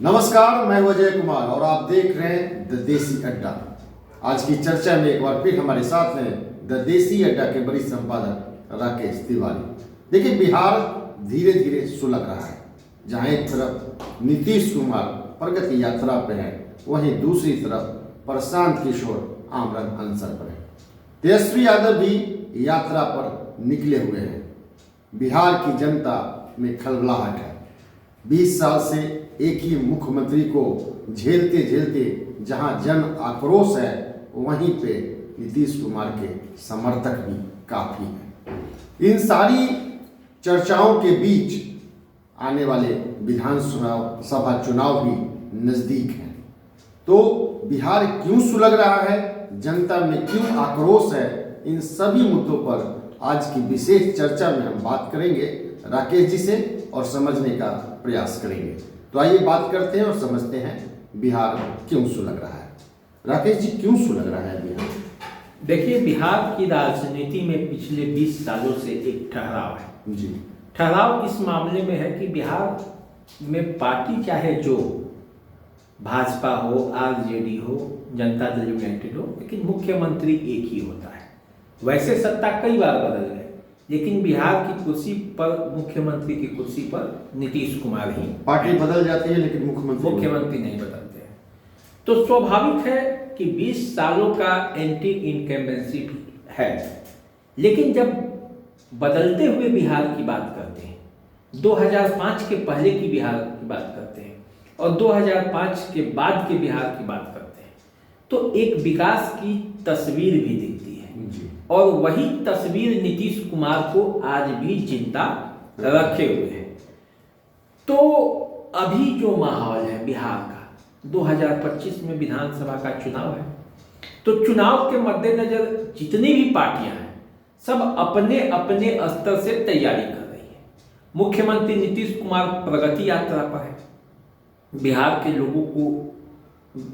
नमस्कार, मैं अजय कुमार और आप देख रहे हैं द देसी अड्डा। आज की चर्चा में एक बार फिर हमारे साथ हैं द देसी अड्डा के वरिष्ठ संपादक राकेश तिवारी। देखिए, बिहार धीरे धीरे सुलग रहा है। जहां एक तरफ नीतीश कुमार प्रगति यात्रा पे है, वहीं दूसरी तरफ प्रशांत किशोर आमरण अनशन पर है। तेजस्वी यादव भी यात्रा पर निकले हुए हैं। बिहार की जनता में खलबलाहट है। 20 साल से एक ही मुख्यमंत्री को झेलते झेलते जहां जन आक्रोश है, वहीं पे नीतीश कुमार के समर्थक भी काफी हैं। इन सारी चर्चाओं के बीच आने वाले विधानसभा चुनाव भी नजदीक हैं। तो बिहार क्यों सुलग रहा है, जनता में क्यों आक्रोश है, इन सभी मुद्दों पर आज की विशेष चर्चा में हम बात करेंगे राकेश जी से और समझने का प्रयास करेंगे। तो आइए बात करते हैं और समझते हैं बिहार क्यों सुलग रहा है। राकेश जी, क्यों सुलग रहा है बिहार? देखिए, बिहार की राजनीति में पिछले 20 सालों से एक ठहराव है जी। ठहराव इस मामले में है कि बिहार में पार्टी चाहे जो भाजपा हो, आरजेडी हो, जनता दल यूनाइटेड हो, लेकिन मुख्यमंत्री एक ही होता है। वैसे सत्ता कई बार बदल गए, लेकिन बिहार की कुर्सी पर, मुख्यमंत्री की कुर्सी पर नीतीश कुमार ही। पार्टी बदल जाती है लेकिन मुख्यमंत्री नहीं बदलते हैं। तो स्वाभाविक है कि 20 सालों का एंटी इनकम्बेंसी है। लेकिन जब बदलते हुए बिहार की बात करते हैं, 2005 के पहले की बिहार की बात करते हैं और 2005 के बाद के बिहार की बात करते हैं, तो एक विकास की तस्वीर भी दिखती है जी। और वही तस्वीर नीतीश कुमार को आज भी चिंता रखे हुए है। तो अभी जो माहौल है बिहार का, 2025 में विधानसभा का चुनाव है, तो चुनाव के मद्देनजर जितनी भी पार्टियां हैं सब अपने अपने स्तर से तैयारी कर रही है। मुख्यमंत्री नीतीश कुमार प्रगति यात्रा पर है। बिहार के लोगों को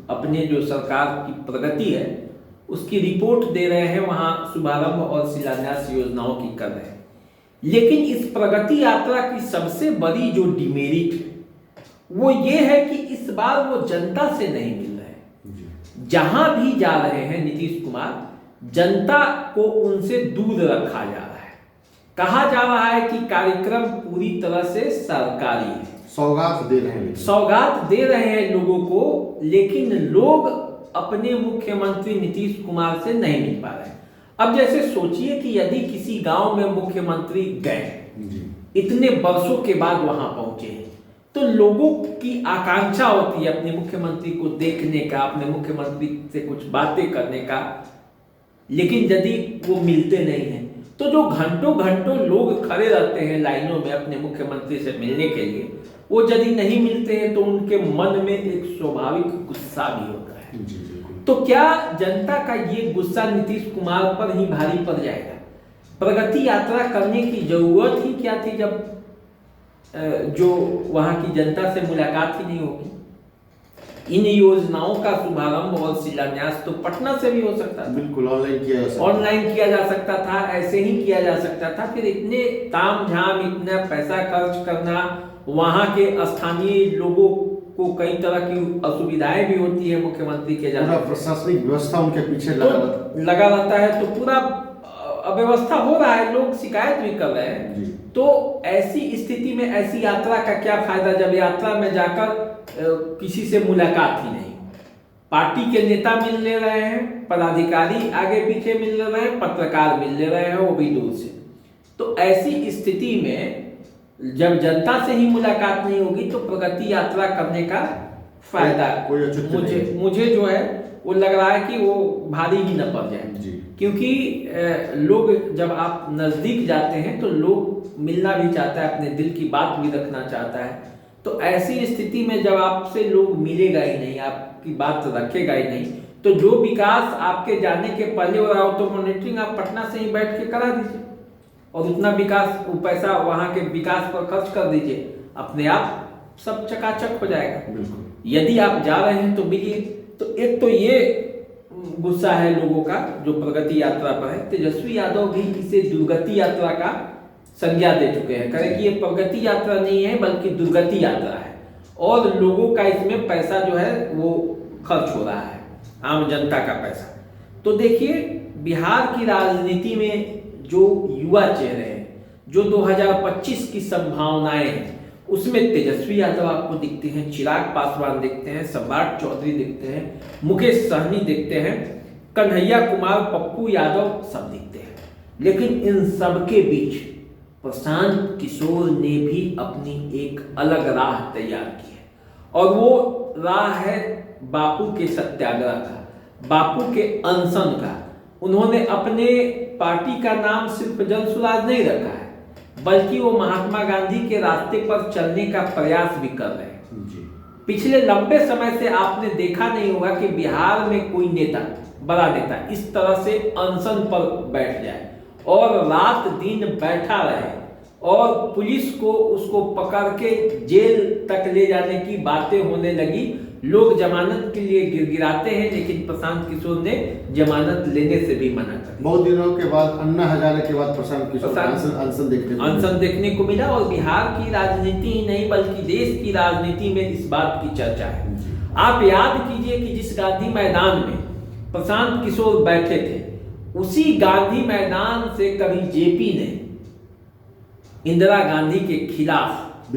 अपने जो सरकार की प्रगति है उसकी रिपोर्ट दे रहे हैं, वहां शुभारंभ और शिलान्यास योजनाओं की कर रहे हैं। लेकिन इस प्रगति यात्रा की सबसे बड़ी जो डिमेरिट है वो ये है कि इस बार वो जनता से नहीं मिल रहे हैं। जहां भी जा रहे हैं नीतीश कुमार, जनता को उनसे दूर रखा जा रहा है। कहा जा रहा है कि कार्यक्रम पूरी तरह से सरकारी है, सौगात दे रहे हैं लोगों को, लेकिन लोग अपने मुख्यमंत्री नीतीश कुमार से नहीं मिल पा रहे हैं। अब जैसे सोचिए कि यदि किसी गांव में मुख्यमंत्री गए, इतने वर्षों के बाद वहां पहुंचे हैं, तो लोगों की आकांक्षा होती है अपने मुख्यमंत्री को देखने का, अपने मुख्यमंत्री से कुछ बातें करने का। लेकिन यदि वो मिलते नहीं हैं, तो जो घंटों घंटों लोग खड़े रहते हैं लाइनों में अपने मुख्यमंत्री से मिलने के लिए, वो यदि नहीं मिलते हैं तो उनके मन में एक स्वाभाविक गुस्सा भी होता है। तो क्या जनता का ये गुस्सा नीतीश कुमार पर ही भारी पड़ जाएगा? प्रगति यात्रा करने की जरूरत ही क्या थी जब जो वहां की जनता से मुलाकात ही नहीं होगी? इन योजनाओं का शुभारंभ और शिलान्यास तो पटना से भी हो सकता था। बिल्कुल ऑनलाइन किया जा सकता था, ऐसे ही किया जा सकता था। फिर इतने तामझाम, इतना पैसा खर्च करना, वहां के स्थानीय लोगों को कई तरह की असुविधाएं भी होती है मुख्यमंत्री के जाने। प्रशासनिक व्यवस्था उनके पीछे लगा रहता है, तो पूरा अव्यवस्था हो रहा है, लोग शिकायत भी कर रहे हैं। तो ऐसी स्थिति में ऐसी यात्रा का क्या फायदा जब यात्रा में जाकर किसी से मुलाकात ही नहीं? पार्टी के नेता मिल ले रहे हैं, पदाधिकारी आगे पीछे मिल रहे हैं, पत्रकार मिल ले रहे हैं, वो भी दूर से। तो ऐसी स्थिति में जब जनता से ही मुलाकात नहीं होगी तो प्रगति यात्रा करने का फायदा मुझे जो है वो लग रहा है कि वो भारी ही न पड़ जाए। क्योंकि लोग, जब आप नजदीक जाते हैं तो लोग मिलना भी चाहता है, अपने दिल की बात भी रखना चाहता है। तो ऐसी स्थिति में जब आपसे लोग मिलेगा ही नहीं, आपकी बात रखेगा ही नहीं, तो जो विकास आपके जाने के पहले हो रहा हो तो मॉनिटरिंग आप पटना से ही बैठ के करा दीजिए और उतना विकास, वो पैसा वहां के विकास पर खर्च कर दीजिए, अपने आप सब चकाचक हो जाएगा। यदि आप जा रहे हैं तो मिलिए। तो एक तो ये गुस्सा है लोगों का जो प्रगति यात्रा पर है। तेजस्वी यादव भी इसे दुर्गति यात्रा का संज्ञा दे चुके हैं, कहे कि ये प्रगति यात्रा नहीं है बल्कि दुर्गति यात्रा है। और लोगों का इसमें पैसा जो है वो खर्च हो रहा है, आम जनता का पैसा। तो देखिए बिहार की राजनीति में जो युवा चेहरे हैं, जो 2025 की संभावनाएं हैं, उसमें तेजस्वी यादव आपको दिखते हैं, चिराग पासवान दिखते हैं, सम्राट चौधरी दिखते हैं, मुकेश सहनी दिखते हैं, कन्हैया कुमार, पप्पू यादव सब दिखते हैं। लेकिन इन सबके बीच प्रशांत किशोर ने भी अपनी एक अलग राह तैयार की है, और वो राह है बापू के सत्याग्रह का, बापू के अनशन का। उन्होंने अपने पार्टी का नाम सिर्फ जन सुराज नहीं रखा है, बल्कि वो महात्मा गांधी के रास्ते पर चलने का प्रयास भी कर रहे हैं जी। पिछले लंबे समय से आपने देखा नहीं होगा कि बिहार में कोई नेता, बड़ा नेता इस तरह से अनशन पर बैठ जाए और रात दिन बैठा रहे और पुलिस को उसको पकड़ के जेल तक ले जाने की बातें होने लगी। लोग जमानत के लिए गिड़गिड़ाते हैं, लेकिन प्रशांत किशोर ने जमानत लेने से भी मना कर दिया। बहुत दिनों के बाद, अन्ना हजारे के बाद प्रशांत किशोर अनशन देखने को मिला। और बिहार की राजनीति ही नहीं बल्कि देश की राजनीति में इस बात की चर्चा है। आप याद कीजिए कि जिस गांधी मैदान में प्रशांत किशोर बैठे थे, उसी गांधी मैदान से कभी जेपी ने इंदिरा गांधी के खिलाफ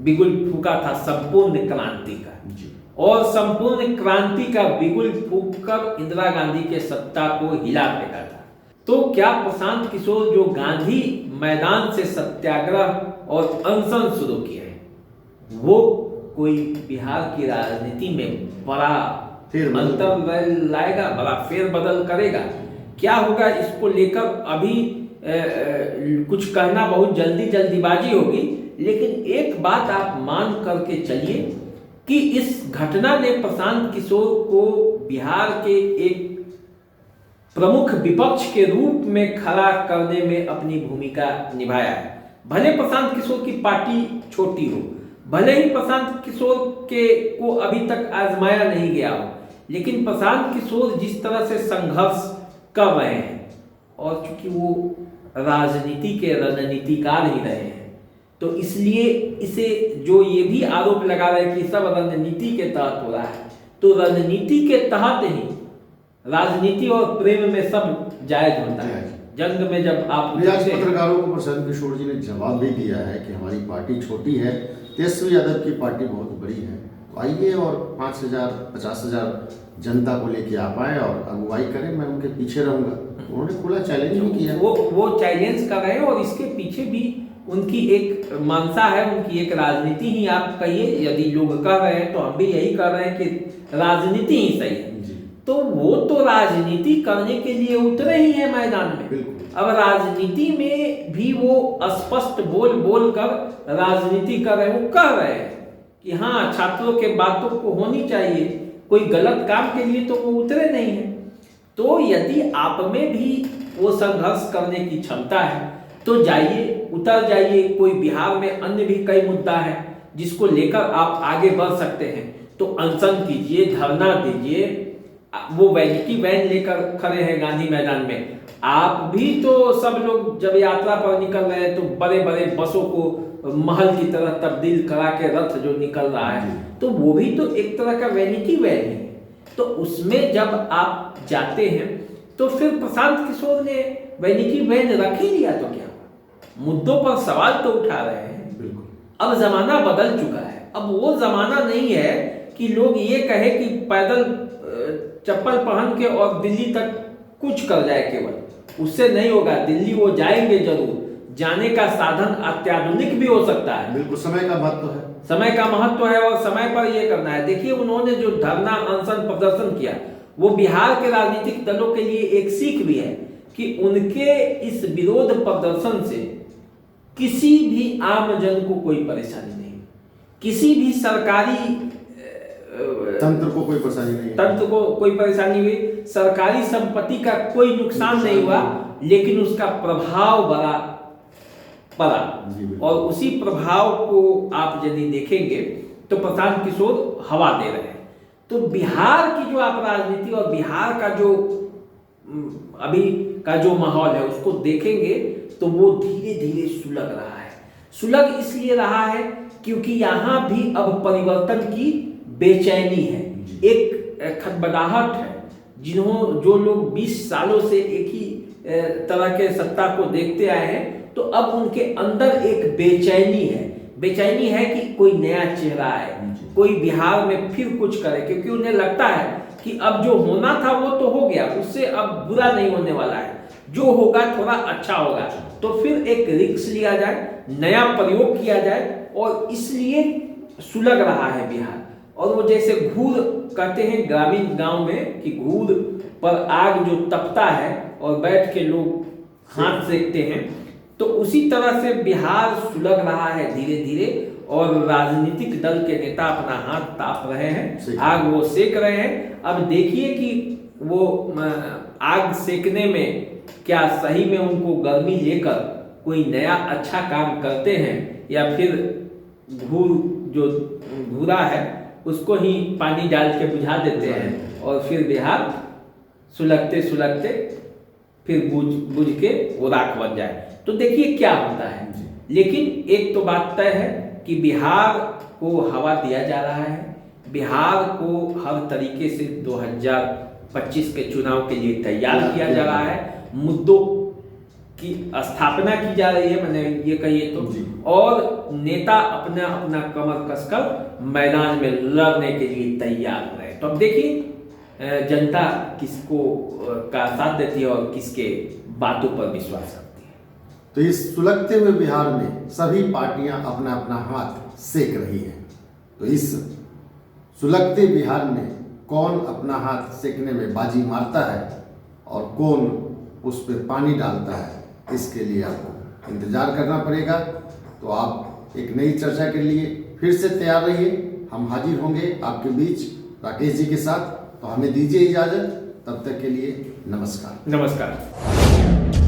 बिगुल फूका था संपूर्ण क्रांति का, और संपूर्ण क्रांति का बिगुल फूक कर इंदिरा गांधी के सत्ता को हिला फेंका था। तो क्या प्रशांत किशोर जो गांधी मैदान से सत्याग्रह और अनशन शुरू किया है, वो कोई बिहार की राजनीति में बड़ा अंतर लाएगा, बड़ा फेरबदल करेगा? क्या होगा इसको लेकर अभी कुछ कहना बहुत जल्दीबाजी होगी। लेकिन एक बात आप मान करके चलिए कि इस घटना ने प्रशांत किशोर को बिहार के एक प्रमुख विपक्ष के रूप में खड़ा करने में अपनी भूमिका निभाया है। भले प्रशांत किशोर की पार्टी छोटी हो, भले ही प्रशांत किशोर को अभी तक आजमाया नहीं गया हो, लेकिन प्रशांत किशोर जिस तरह से संघर्ष कर रहे हैं, और चूंकि वो राजनीति के रणनीतिकार ही रहे हैं, तो इसलिए इसे जो ये भी आरोप लगा रहे हैं कि सब रणनीति के तहत हो रहा है, तो रणनीति के तहत ही राजनीति और प्रेम में सब जायज होता है। जंग में जब आप पत्रकारों को प्रशांत किशोर जी ने जवाब भी दिया है कि हमारी पार्टी छोटी है, तेजस्वी यादव की पार्टी बहुत बड़ी है, तो आइए और 5,000-50,000 जनता को लेके आप आए और अगुवाई करें, मैं उनके पीछे रहूंगा। उन्होंने खुला चैलेंज भी किया। वो चैलेंज कर रहे हैं, और इसके पीछे भी उनकी एक मानसा है, उनकी एक राजनीति ही आप कहिए। यदि लोग कह रहे हैं तो हम भी यही कह रहे हैं कि राजनीति ही सही है। तो वो तो राजनीति करने के लिए उतरे ही हैं मैदान में। अब राजनीति में भी वो स्पष्ट बोल कर राजनीति कर रहे हैं। वो कह रहे हैं कि हाँ, छात्रों के बातों को होनी चाहिए, कोई गलत काम के लिए तो वो उतरे नहीं है। तो यदि आप में भी वो संघर्ष करने की क्षमता है तो जाइए, उतर जाइए। कोई बिहार में अन्य भी कई मुद्दा है जिसको लेकर आप आगे बढ़ सकते हैं, तो अनशन कीजिए, धरना दीजिए। वो वैनिटी वैन लेकर खड़े हैं गांधी मैदान में। आप भी तो सब लोग जब यात्रा पर निकल रहे हैं तो बड़े बड़े बसों को महल की तरह तब्दील करा के रथ जो निकल रहा है, तो वो भी तो एक तरह का वैनिटी वैन है। तो उसमें जब आप जाते हैं तो फिर प्रशांत किशोर ने वैनिटी वैन रख ही लिया तो क्या, मुद्दों पर सवाल तो उठा रहे हैं। अब जमाना बदल चुका है। अब वो जमाना नहीं है कि लोग ये कहे कि पैदल चप्पल पहन के और दिल्ली तक कुछ कर जाए, केवल उससे नहीं होगा। दिल्ली वो जाएंगे जरूर, जाने का साधन अत्याधुनिक भी हो सकता है। बिल्कुल, समय का महत्व है, समय का महत्व है और समय पर ये करना है। देखिए, उन्होंने जो धरना अनशन प्रदर्शन किया, वो बिहार के राजनीतिक दलों के लिए एक सीख भी है कि उनके इस विरोध प्रदर्शन से किसी भी आम जन को कोई परेशानी नहीं, किसी भी सरकारी तंत्र को कोई परेशानी हुई, सरकारी संपत्ति का कोई नुकसान नहीं हुआ, लेकिन उसका प्रभाव बड़ा पड़ा। और उसी प्रभाव को आप यदि देखेंगे तो प्रशांत किशोर हवा दे रहे हैं। तो बिहार की जो आप राजनीति और बिहार का जो अभी का जो माहौल है उसको देखेंगे तो वो धीरे धीरे सुलग रहा है। सुलग इसलिए रहा है क्योंकि यहाँ भी अब परिवर्तन की बेचैनी है, एक खटबडाहट है। जो लोग 20 सालों से एक ही तरह के सत्ता को देखते आए हैं, तो अब उनके अंदर एक बेचैनी है कि कोई नया चेहरा आए, कोई बिहार में फिर कुछ करे, क्योंकि उन्हें लगता है कि अब जो होना था वो तो हो गया, उससे अब बुरा नहीं होने वाला है, जो होगा थोड़ा अच्छा होगा। तो फिर एक रिस्क लिया जाए, नया प्रयोग किया जाए, और इसलिए सुलग रहा है बिहार। और वो जैसे घूर कहते हैं ग्रामीण गांव में कि घूर पर आग जो तपता है और बैठ के लोग हाथ सेकते हैं, तो उसी तरह से बिहार सुलग रहा है धीरे धीरे, और राजनीतिक दल के नेता अपना हाथ ताप रहे हैं, आग वो सेक रहे हैं। अब देखिए कि वो आग सेकने में क्या सही में उनको गर्मी लेकर कोई नया अच्छा काम करते हैं, या फिर घूरा है उसको ही पानी डाल के बुझा देते हैं, और फिर बिहार सुलगते सुलगते फिर बुझ के वो राख बन जाए। तो देखिए क्या होता है। लेकिन एक तो बात तय है कि बिहार को हवा दिया जा रहा है, बिहार को हर तरीके से 2025 के चुनाव के लिए तैयार किया जा रहा है, मुद्दों की स्थापना की जा रही है, मैंने ये कहिए तो, और नेता अपना अपना कमर कसकर मैदान में लड़ने के लिए तैयार रहे। तो अब देखिए जनता किसको का साथ देती है और किसके बातों पर विश्वास करती है। तो इस सुलगते हुए बिहार में सभी पार्टियां अपना अपना हाथ सेक रही हैं। तो इस सुलगते बिहार में कौन अपना हाथ सेकने में बाजी मारता है और कौन उस पर पानी डालता है, इसके लिए आपको इंतजार करना पड़ेगा। तो आप एक नई चर्चा के लिए फिर से तैयार रहिए, हम हाजिर होंगे आपके बीच राकेश जी के साथ। तो हमें दीजिए इजाजत, तब तक के लिए नमस्कार। नमस्कार।